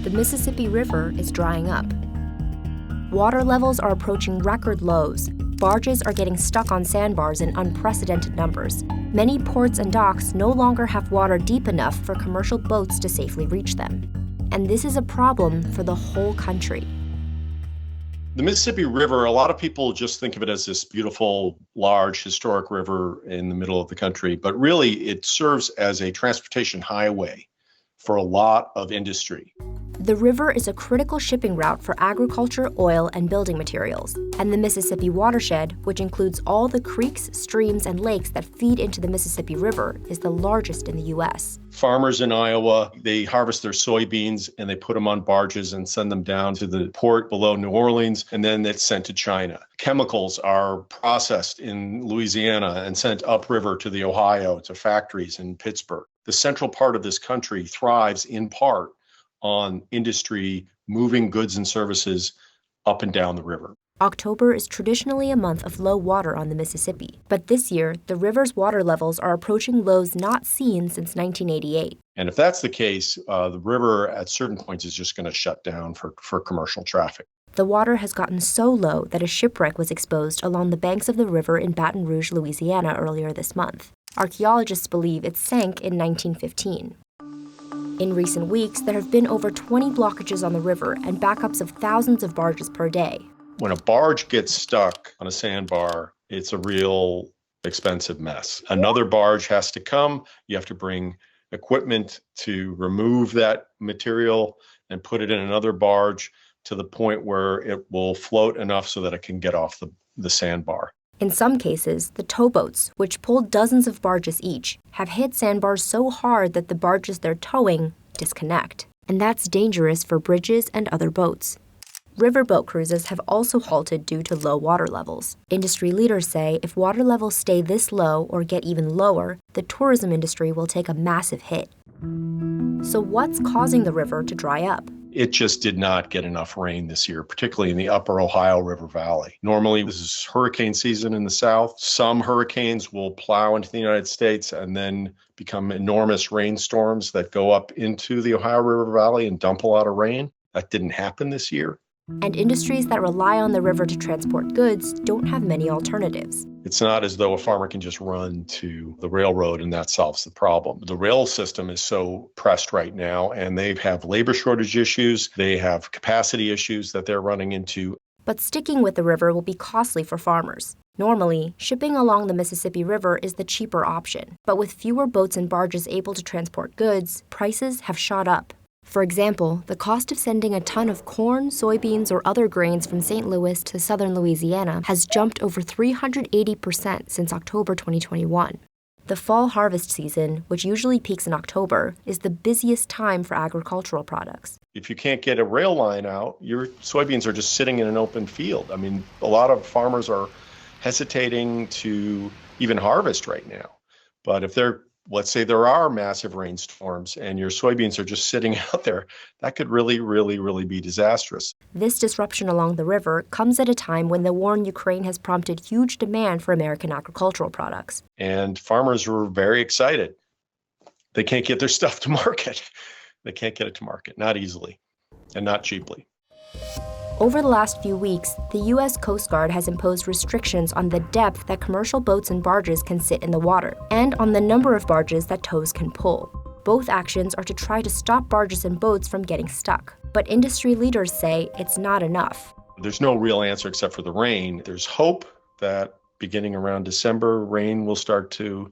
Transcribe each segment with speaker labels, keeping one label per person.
Speaker 1: the Mississippi River is drying up. Water levels are approaching record lows. Barges are getting stuck on sandbars in unprecedented numbers. Many ports and docks no longer have water deep enough for commercial boats to safely reach them. And this is a problem for the whole country.
Speaker 2: The Mississippi River, a lot of people just think of it as this beautiful, large, historic river in the middle of the country, but really it serves as a transportation highway for a lot of industry.
Speaker 1: The river is a critical shipping route for agriculture, oil, and building materials. And the Mississippi watershed, which includes all the creeks, streams, and lakes that feed into the Mississippi River, is the largest in the U.S.
Speaker 2: Farmers in Iowa, they harvest their soybeans and they put them on barges and send them down to the port below New Orleans, and then it's sent to China. Chemicals are processed in Louisiana and sent upriver to the Ohio, to factories in Pittsburgh. The central part of this country thrives in part on industry moving goods and services up and down the river.
Speaker 1: October is traditionally a month of low water on the Mississippi, but this year, the river's water levels are approaching lows not seen since 1988.
Speaker 2: And if that's the case, the river at certain points is just going to shut down for commercial traffic.
Speaker 1: The water has gotten so low that a shipwreck was exposed along the banks of the river in Baton Rouge, Louisiana earlier this month. Archaeologists believe it sank in 1915. In recent weeks, there have been over 20 blockages on the river and backups of thousands of barges per day.
Speaker 2: When a barge gets stuck on a sandbar, it's a real expensive mess. Another barge has to come. You have to bring equipment to remove that material and put it in another barge to the point where it will float enough so that it can get off the sandbar.
Speaker 1: In some cases, the towboats, which pull dozens of barges each, have hit sandbars so hard that the barges they're towing disconnect. And that's dangerous for bridges and other boats. Riverboat cruises have also halted due to low water levels. Industry leaders say if water levels stay this low or get even lower, the tourism industry will take a massive hit. So what's causing the river to dry up?
Speaker 2: It just did not get enough rain this year, particularly in the upper Ohio River Valley. Normally, this is hurricane season in the south. Some hurricanes will plow into the United States and then become enormous rainstorms that go up into the Ohio River Valley and dump a lot of rain. That didn't happen this year.
Speaker 1: And industries that rely on the river to transport goods don't have many alternatives.
Speaker 2: It's not as though a farmer can just run to the railroad and that solves the problem. The rail system is so pressed right now, and they have labor shortage issues. They have capacity issues that they're running into.
Speaker 1: But sticking with the river will be costly for farmers. Normally, shipping along the Mississippi River is the cheaper option. But with fewer boats and barges able to transport goods, prices have shot up. For example, the cost of sending a ton of corn, soybeans, or other grains from St. Louis to southern Louisiana has jumped over 380% since October 2021. The fall harvest season, which usually peaks in October, is the busiest time for agricultural products.
Speaker 2: If you can't get a rail line out, your soybeans are just sitting in an open field. I mean, a lot of farmers are hesitating to even harvest right now. But if let's say there are massive rainstorms and your soybeans are just sitting out there, that could really, really, really be disastrous.
Speaker 1: This disruption along the river comes at a time when the war in Ukraine has prompted huge demand for American agricultural products.
Speaker 2: And farmers were very excited. They can't get their stuff to market. They can't get it to market, not easily and not cheaply.
Speaker 1: Over the last few weeks, the U.S. Coast Guard has imposed restrictions on the depth that commercial boats and barges can sit in the water, and on the number of barges that tows can pull. Both actions are to try to stop barges and boats from getting stuck. But industry leaders say it's not enough.
Speaker 2: There's no real answer except for the rain. There's hope that beginning around December, rain will start to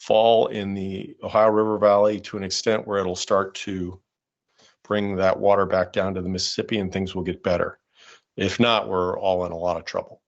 Speaker 2: fall in the Ohio River Valley to an extent where it'll start to bring that water back down to the Mississippi and things will get better. If not, we're all in a lot of trouble.